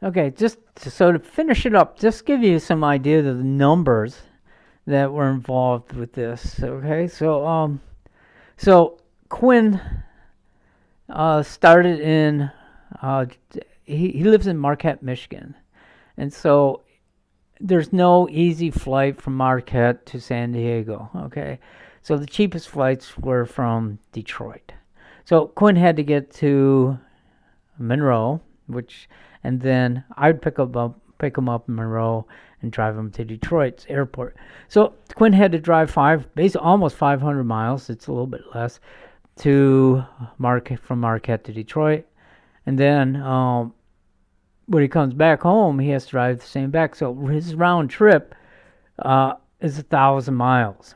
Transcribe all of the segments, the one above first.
Okay, so to finish it up, just give you some idea of the numbers that were involved with this. Okay, so Quinn started in uh, he lives in Marquette, Michigan, and so there's no easy flight from Marquette to San Diego. Okay, so the cheapest flights were from Detroit. So Quinn had to get to Monroe, which, and then I'd pick him up in Monroe and drive him to Detroit's airport. So Quinn had to drive basically almost 500 miles. It's a little bit less to Marquette, from Marquette to Detroit, and then when he comes back home, he has to drive the same back. So his round trip is 1,000 miles.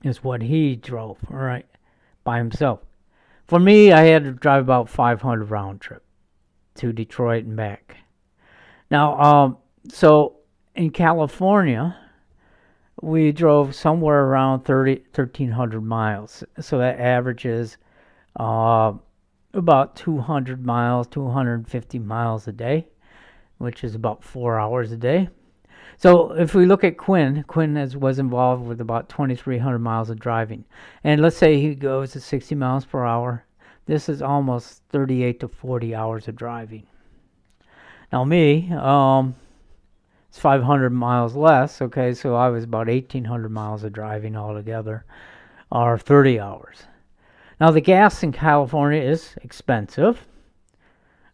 Is what he drove, all right, by himself. For me, I had to drive about 500 round trip to Detroit and back. Now, so in California, we drove somewhere around 1,300 miles. So that averages uh, about 200 miles, 250 miles a day, which is about 4 hours a day. So if we look at Quinn was involved with about 2,300 miles of driving. And let's say he goes at 60 miles per hour. This is almost 38 to 40 hours of driving. Now me, it's 500 miles less. Okay, so I was about 1,800 miles of driving altogether, or 30 hours. Now the gas in California is expensive.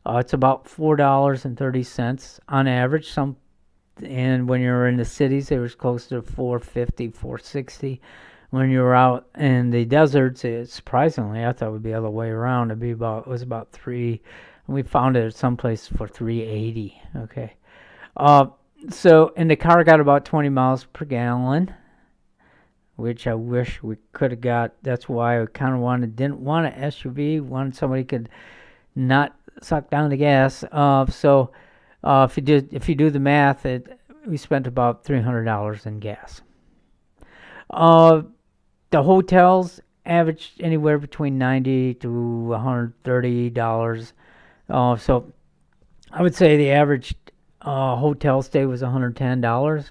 It's about $4.30 on average. And when you're in the cities, it was close to 450, 460. When you're out in the deserts, surprisingly, I thought it would be the other way around. It was about three. And we found it at some place for 380. Okay. So, and the car got about 20 miles per gallon, which I wish we could have got. That's why I kind of didn't want an SUV, wanted somebody could not suck down the gas. If you do the math, we spent about $300 in gas. Uh, the hotels averaged anywhere between $90 to $130. So I would say the average hotel stay was $110.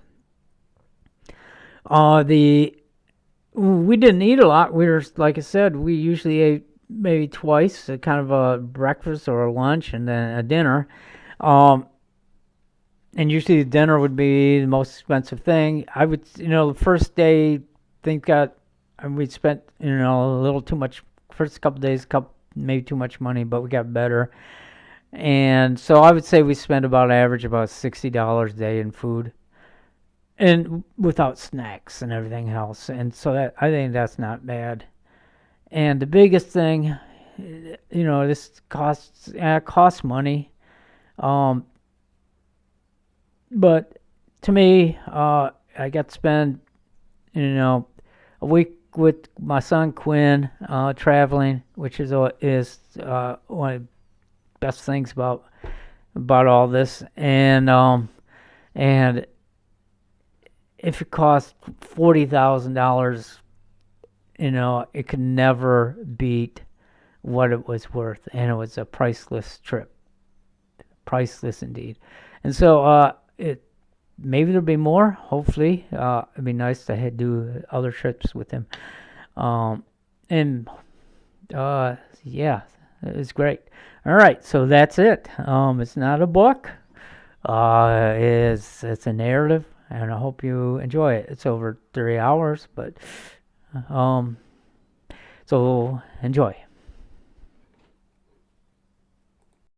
We didn't eat a lot. We were, like I said, we usually ate maybe twice, kind of a breakfast or a lunch, and then a dinner. And usually the dinner would be the most expensive thing. The first day, we spent, a little too much. First couple days, maybe too much money, but we got better. And so I would say we spent about $60 a day in food, and without snacks and everything else. And so I think that's not bad. And the biggest thing, this costs money. But to me, I got to spend, a week with my son Quinn, traveling, which is one of the best things about all this. And if it costs $40,000, it could never beat what it was worth, and it was a priceless trip, priceless indeed. And so maybe there'll be more. Hopefully, it'd be nice to do other trips with him. And yeah, it's great. All right, so that's it. It's not a book. It's a narrative, and I hope you enjoy it. It's over 3 hours, but so enjoy.